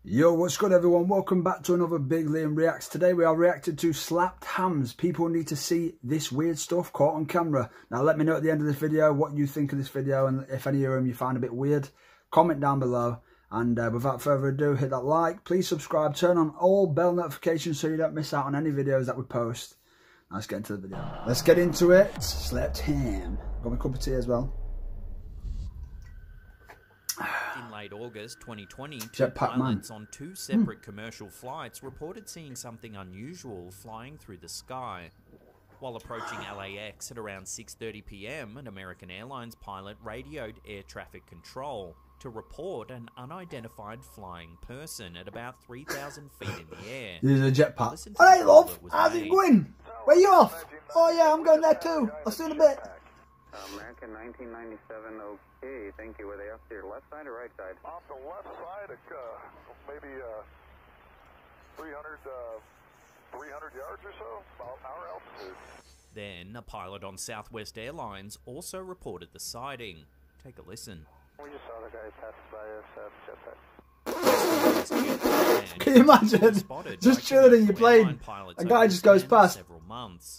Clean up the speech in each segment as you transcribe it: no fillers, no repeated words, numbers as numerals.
Yo, what's good everyone? Welcome back to another Big Liam Reacts. Today we are reacting to slapped hams. People need to see this weird stuff caught on camera. Now let me know at the end of this video what you think of this video, and if any of them you find a bit weird, comment down below. And without further ado, hit that like, please subscribe, turn on all bell notifications so you don't miss out on any videos that we post. Now let's get into the video. Let's get into it. Slapped ham. Got my cup of tea as well. In late August 2020, Jetpack Man. pilots on two separate commercial flights reported seeing something unusual flying through the sky. While approaching LAX at around 6:30 p.m, an American Airlines pilot radioed air traffic control to report an unidentified flying person at about 3,000 feet in the air. This is a jetpack. Hey love, how's it going? Where you off? Oh yeah, I'm going there too. I'll see you in a bit. American 1997, okay, thank you. Were they off to your left side or right side? Off the left side, maybe 300 yards or so, about our altitude. Then, a pilot on Southwest Airlines also reported the sighting. Take a listen. We just saw the guy pass by us, jetpack. Can you imagine? Just chilling in your plane. A guy just goes past.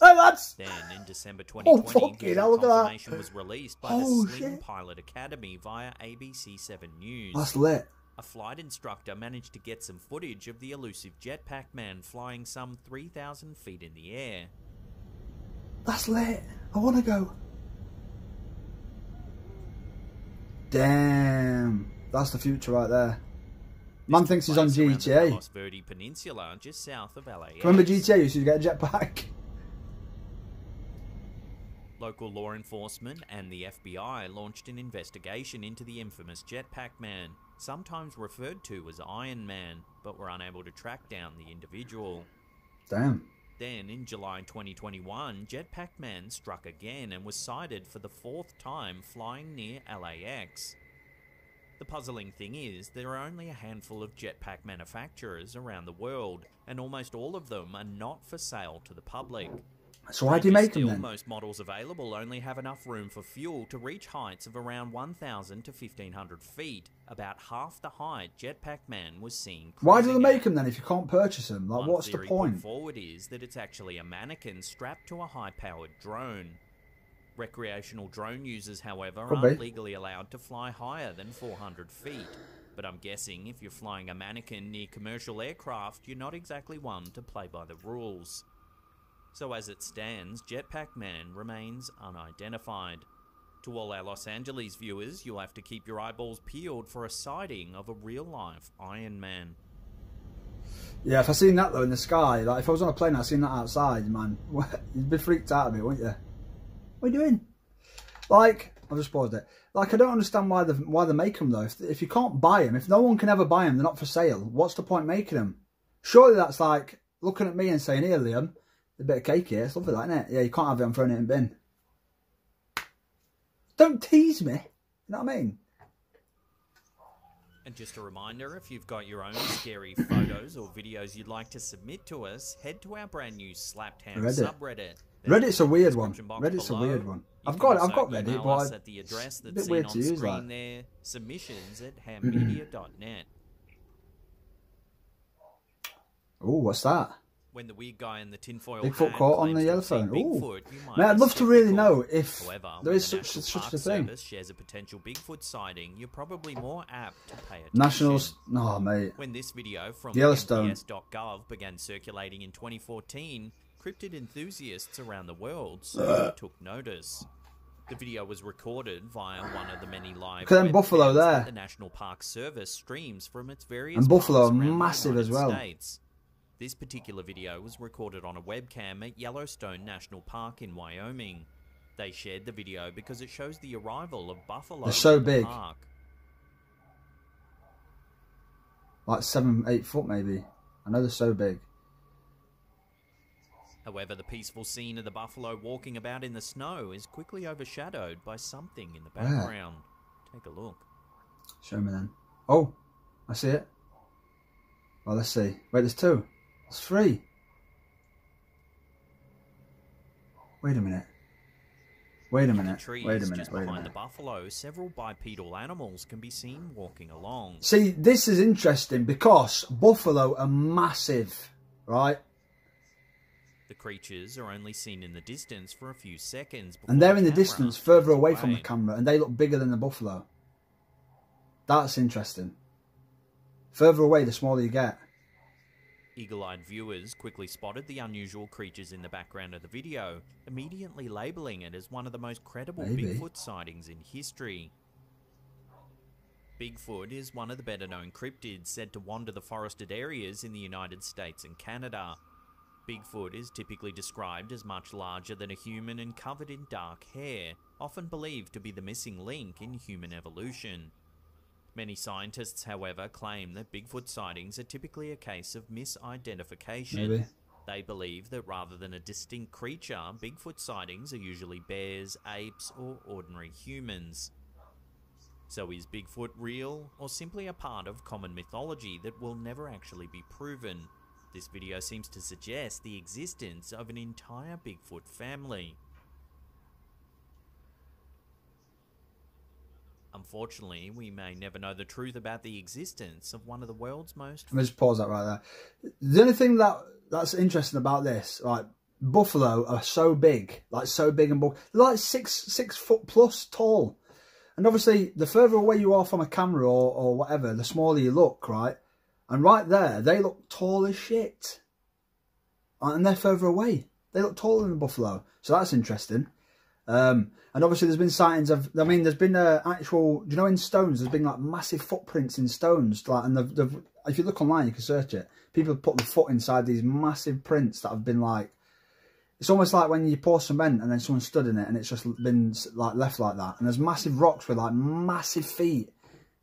Hey lads! Then in December 2020, confirmation was released by the Sling Pilot Academy via ABC 7 News. That's lit. A flight instructor managed to get some footage of the elusive Jetpack Man flying some 3,000 feet in the air. That's lit. I want to go. Damn. That's the future right there. Man thinks he's on GTA. Los Verde Peninsula, just south of LAX. Remember GTA used to get a jetpack? Local law enforcement and the FBI launched an investigation into the infamous Jetpack Man, sometimes referred to as Iron Man, but were unable to track down the individual. Damn. Then, in July 2021, Jetpack Man struck again and was sighted for the 4th time flying near LAX. The puzzling thing is, there are only a handful of jetpack manufacturers around the world, and almost all of them are not for sale to the public. So why do you make them then? Most models available only have enough room for fuel to reach heights of around 1,000 to 1,500 feet, about half the height Jetpack Man was seen. Why do they make them then if you can't purchase them? Like, what's the point? Put forward is that it's actually a mannequin strapped to a high-powered drone. Recreational drone users, however, aren't legally allowed to fly higher than 400 feet. But I'm guessing if you're flying a mannequin near commercial aircraft, you're not exactly one to play by the rules. So as it stands, Jetpack Man remains unidentified. To all our Los Angeles viewers, you'll have to keep your eyeballs peeled for a sighting of a real-life Iron Man. Yeah, if I seen that though in the sky, like if I was on a plane and I seen that outside, man, you'd be freaked out a bit, wouldn't you? What are you doing? Like, I've just paused it. Like, I don't understand why they make them though. If you can't buy them, if no one can ever buy them, they're not for sale. What's the point making them? Surely that's like looking at me and saying, "Here, Liam, a bit of cake here, something like that, isn't it? Yeah, you can't have it. I'm throwing it in bin." Don't tease me. You know what I mean? And just a reminder, if you've got your own scary photos or videos you'd like to submit to us, head to our brand new Slapped Ham subreddit. Reddit's a weird one. Reddit's a weird one. I've got Reddit, but at the address that's a bit weird to use that. There, submissions@hammedia.net. Oh, what's that? When the weird guy in the tinfoil Bigfoot caught on the elephant. Oh, man, I'd love to really know if there is such a thing. Shares a potential Bigfoot sighting, you're probably more apt to pay attention. Nationals, no, mate. When this video from Yellowstone NPS.gov began circulating in 2014, cryptid enthusiasts around the world soon took notice. The video was recorded via one of the many live buffalo there. That the National Park Service streams from its various and buffalo parks around massive the as well. States. This particular video was recorded on a webcam at Yellowstone National Park in Wyoming. They shared the video because it shows the arrival of buffalo. They're so big. Park. Like 7-8 foot maybe. I know they're so big. However, the peaceful scene of the buffalo walking about in the snow is quickly overshadowed by something in the background. Take a look. Show me then. Oh, I see it. Well, let's see. Wait, there's 2. It's 3. Wait a minute. Wait a In minute. the trees Wait a minute. just Wait a behind minute. the buffalo, several bipedal animals can be seen walking along. See, this is interesting because buffalo are massive, right? The creatures are only seen in the distance for a few seconds. And they're in the camera distance, further moves away from the camera, and they look bigger than the buffalo. That's interesting. Further away, the smaller you get. Eagle-eyed viewers quickly spotted the unusual creatures in the background of the video, immediately labelling it as one of the most credible Bigfoot sightings in history. Bigfoot is one of the better-known cryptids said to wander the forested areas in the United States and Canada. Bigfoot is typically described as much larger than a human and covered in dark hair, often believed to be the missing link in human evolution. Many scientists, however, claim that Bigfoot sightings are typically a case of misidentification. Maybe. They believe that rather than a distinct creature, Bigfoot sightings are usually bears, apes, or ordinary humans. So is Bigfoot real, or simply a part of common mythology that will never actually be proven? This video seems to suggest the existence of an entire Bigfoot family. Unfortunately, we may never know the truth about the existence of one of the world's most... Let me just pause that right there. The only thing that's interesting about this, like, buffalo are so big, and bulky. They're like 6 foot plus tall. And obviously, the further away you are from a camera or whatever, the smaller you look, right? And right there, they look tall as shit. And they're further away. They look taller than a buffalo. So that's interesting. And obviously there's been sightings of, I mean, there's been actual, do you know, in stones, there's been like massive footprints in stones. Like, and if you look online, you can search it. People have put the foot inside these massive prints that have been like, it's almost like when you pour cement and then someone stood in it and it's just been like left like that. And there's massive rocks with like massive feet.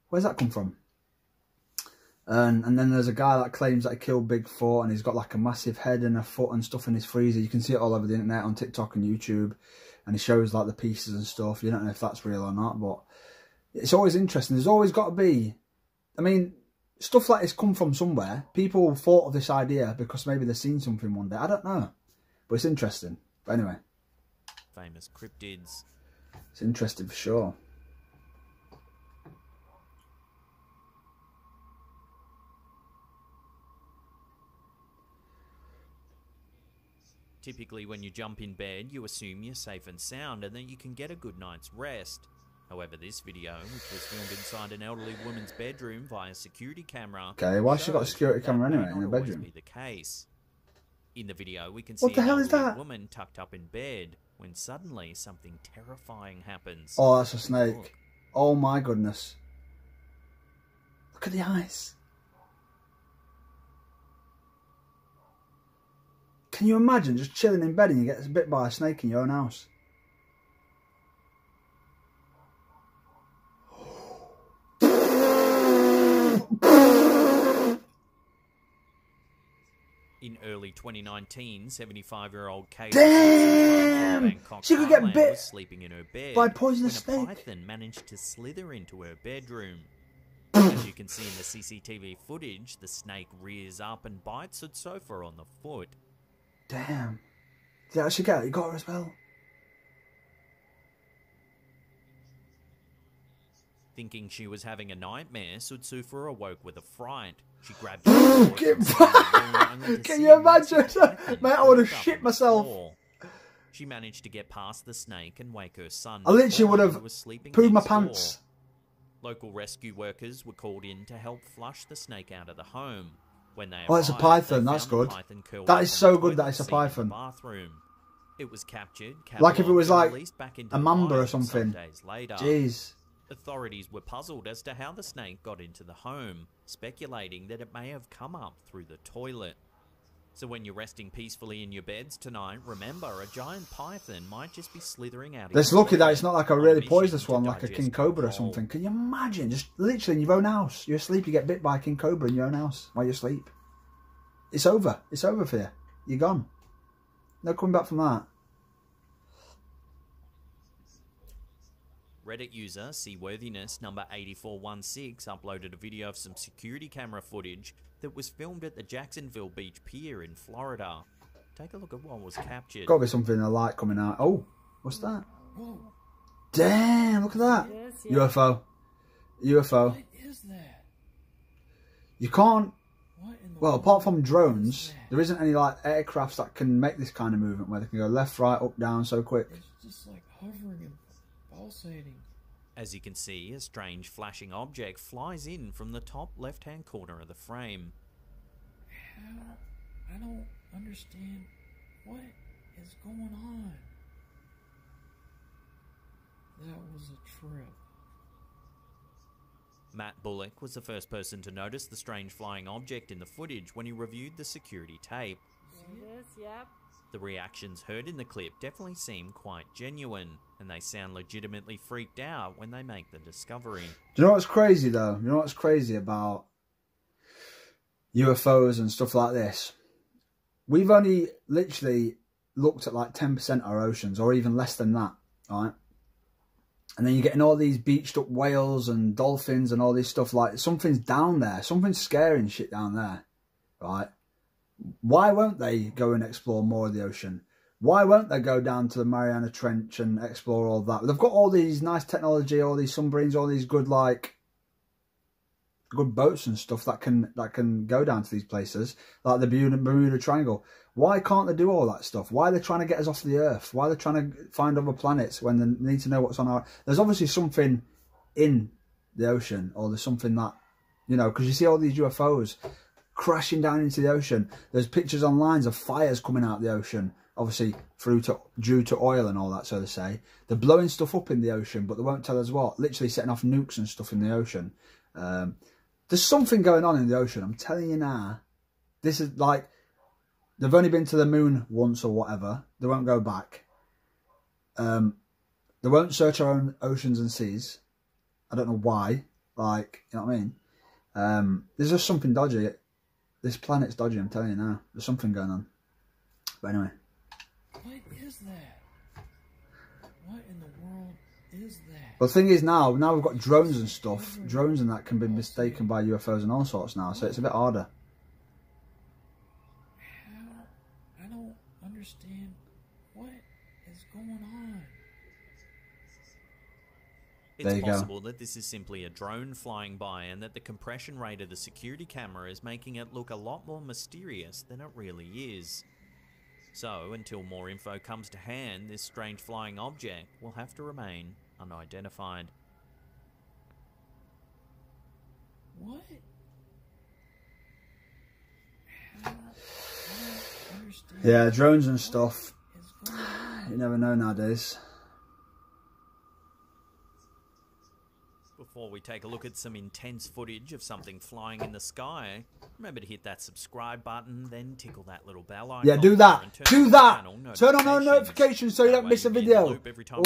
Where's that come from? And then there's a guy that claims that he killed Bigfoot and he's got like a massive head and a foot and stuff in his freezer. You can see it all over the internet on TikTok and YouTube. And he shows like the pieces and stuff. You don't know if that's real or not, but it's always interesting. There's always got to be, I mean, stuff like this come from somewhere. People thought of this idea because maybe they've seen something one day. I don't know, but it's interesting. But anyway, famous cryptids. It's interesting for sure. Typically, when you jump in bed, you assume you're safe and sound and that you can get a good night's rest. However, this video, which was filmed inside an elderly woman's bedroom via security camera... Okay, why has she got a security camera anyway in her bedroom? ...be the case. In the video, we can see an elderly woman tucked up in bed when suddenly something terrifying happens. Oh, that's a snake. Look. Oh my goodness. Look at the eyes. Can you imagine just chilling in bed and you get bit by a snake in your own house? In early 2019, 75-year-old Kate she could get bit was sleeping in her bed by a poisonous snake. A python managed to slither into her bedroom. As you can see in the CCTV footage, the snake rears up and bites at sofa on the foot. Damn. Did I actually get it? You got her as well? Thinking she was having a nightmare, Sudsufa awoke with a fright. She grabbed her. Can you imagine? Mate, I would have shit myself. She managed to get past the snake and wake her son. I literally would have pooed my pants. Local rescue workers were called in to help flush the snake out of the home. When they oh, it's a python. That's good. That is so good that it's a python. It was captured, like if it was like a mamba or something. Jeez. Authorities were puzzled as to how the snake got into the home, speculating that it may have come up through the toilet. So when you're resting peacefully in your beds tonight, remember a giant python might just be slithering out. It's lucky that it's not like a really poisonous one, like a king cobra or something. Can you imagine? Just literally in your own house. You're asleep, you get bit by a king cobra in your own house while you sleep. It's over. It's over for you. You're gone. No coming back from that. Reddit user Seaworthiness number 8416 uploaded a video of some security camera footage that was filmed at the Jacksonville Beach Pier in Florida. Take a look at what was captured. Got to be something in the light coming out. Oh, what's that? Whoa. Damn, look at that. Yes, yeah. UFO. UFO. What is that? You can't... Well, apart from drones, that? there isn't any like aircrafts that can make this kind of movement where they can go left, right, up, down so quick. It's just like hovering and pulsating. As you can see, a strange flashing object flies in from the top left-hand corner of the frame. How? I don't understand. What is going on? That was a trip. Matt Bullock was the first person to notice the strange flying object in the footage when he reviewed the security tape. Yes, yep. The reactions heard in the clip definitely seem quite genuine, and they sound legitimately freaked out when they make the discovery. Do you know what's crazy though? You know what's crazy about UFOs and stuff like this? We've only literally looked at like 10% of our oceans, or even less than that, right? And then you're getting all these beached up whales and dolphins and all this stuff. Like, something's down there. Something's scaring shit down there, right? Why won't they go and explore more of the ocean? Why won't they go down to the Mariana Trench and explore all that? They've got all these nice technology, all these submarines, all these good, like, good boats and stuff that can go down to these places, like the Bermuda Triangle. Why can't they do all that stuff? Why are they trying to get us off the Earth? Why are they trying to find other planets when they need to know what's on our... There's obviously something in the ocean, or there's something that, you know, because you see all these UFOs crashing down into the ocean. There's pictures online of fires coming out of the ocean, obviously due to oil and all that, so they say. They're blowing stuff up in the ocean, but they won't tell us what. Literally setting off nukes and stuff in the ocean. There's something going on in the ocean, I'm telling you now. This is like... They've only been to the moon once or whatever. They won't go back. They won't search our own oceans and seas. I don't know why. Like, you know what I mean? There's just something dodgy. This planet's dodgy, I'm telling you now. There's something going on. But anyway. What is that? What in the world is that? Well, the thing is now we've got drones and stuff. Drones and that can be mistaken by UFOs and all sorts now. So it's a bit harder. I don't understand. What is going on? It's possible that this is simply a drone flying by, and that the compression rate of the security camera is making it look a lot more mysterious than it really is. So, until more info comes to hand, this strange flying object will have to remain unidentified. What? I don't understand. Yeah, drones and stuff. You never know nowadays. Before we take a look at some intense footage of something flying in the sky, remember to hit that subscribe button, then tickle that little bell icon. Yeah, do that. Do that. Turn on our notifications so you don't miss a video.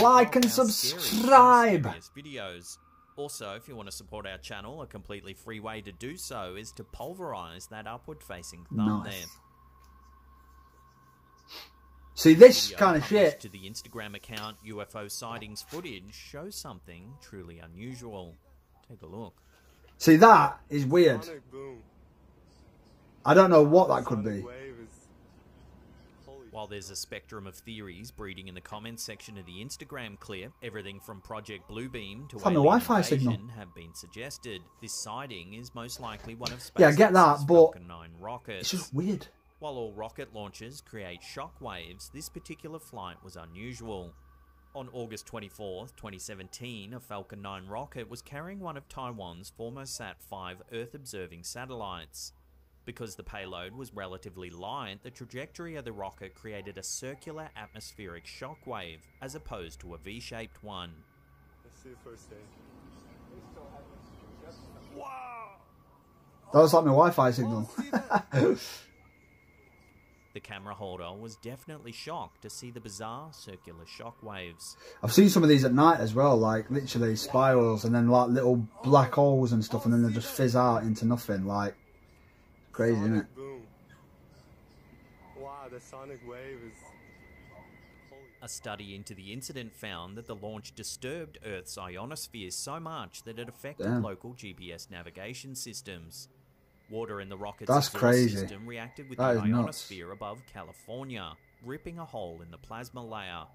Like and subscribe. Videos. Also, if you want to support our channel, a completely free way to do so is to pulverize that upward-facing thumb there. See, this kind of shit. To the Instagram account UFO Sightings Footage shows something truly unusual. Take a look. See, that is weird. I don't know what that could be. While there's a spectrum of theories breeding in the comments section of the Instagram clip, everything from Project Bluebeam to alien Wi-Fi invasion signal have been suggested. This sighting is most likely one of I get that, but Falcon 9 rockets. It's just weird. While all rocket launches create shock waves, this particular flight was unusual. On August 24th, 2017, a Falcon 9 rocket was carrying one of Taiwan's Formosat 5 Earth-observing satellites. Because the payload was relatively light, the trajectory of the rocket created a circular atmospheric shock wave, as opposed to a V-shaped one. Let's see the first thing. Wow! That was like my Wi-Fi signal. The camera holder was definitely shocked to see the bizarre circular shock waves. I've seen some of these at night as well, like literally spirals and then like little black holes and stuff, and then they just fizz out into nothing. Like, crazy, isn't it? Boom. Wow, the sonic wave is... A study into the incident found that the launch disturbed Earth's ionosphere so much that it affected local GPS navigation systems. Water in the rocket's exhaust system reacted with the ionosphere above California, ripping a hole in the plasma layer.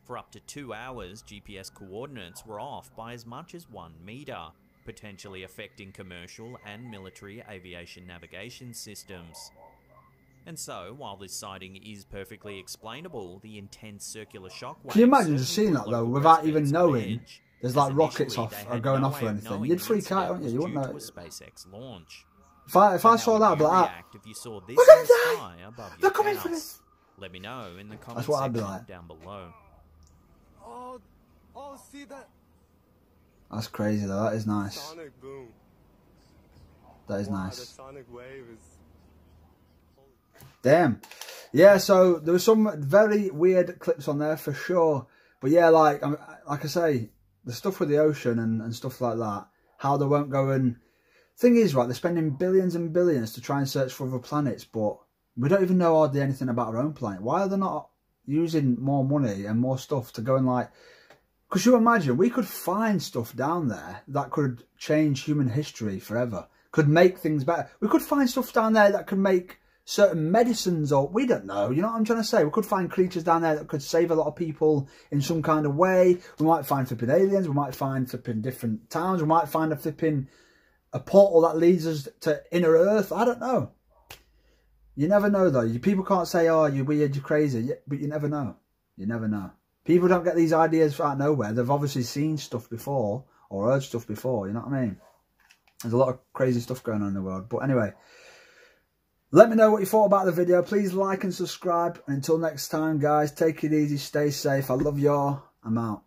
For up to 2 hours, GPS coordinates were off by as much as 1 meter, potentially affecting commercial and military aviation navigation systems. And so, while this sighting is perfectly explainable, the intense circular shockwaves... Can you imagine just seeing that though, without even knowing there's like rockets off or going off or anything? You'd freak out, wouldn't you? You wouldn't know. SpaceX launch. If I saw that, I'd be like, if you saw this we're gonna die! They're coming house. For this! Let me know in the comments That's what I'd be like. down below. Oh, see that? That's crazy though, that is nice. Sonic boom. That is Wow, nice. The sonic wave is... Damn. Yeah, so there were some very weird clips on there for sure. But yeah, like I say, the stuff with the ocean and stuff like that, how they won't go and... Thing is, right, they're spending billions and billions to try and search for other planets, but we don't even know hardly anything about our own planet. Why are they not using more money and more stuff to go and like... Because you imagine, we could find stuff down there that could change human history forever. Could make things better. We could find stuff down there that could make certain medicines, or we don't know. You know what I'm trying to say? We could find creatures down there that could save a lot of people in some kind of way. We might find flipping aliens. We might find flipping different towns. We might find a portal that leads us to inner Earth. I don't know. You never know though. People can't say, oh, you're weird, you're crazy. But you never know. You never know. People don't get these ideas out of nowhere. They've obviously seen stuff before or heard stuff before, you know what I mean? There's a lot of crazy stuff going on in the world. But anyway, let me know what you thought about the video. Please like and subscribe. And until next time, guys, take it easy, stay safe. I love y'all. I'm out.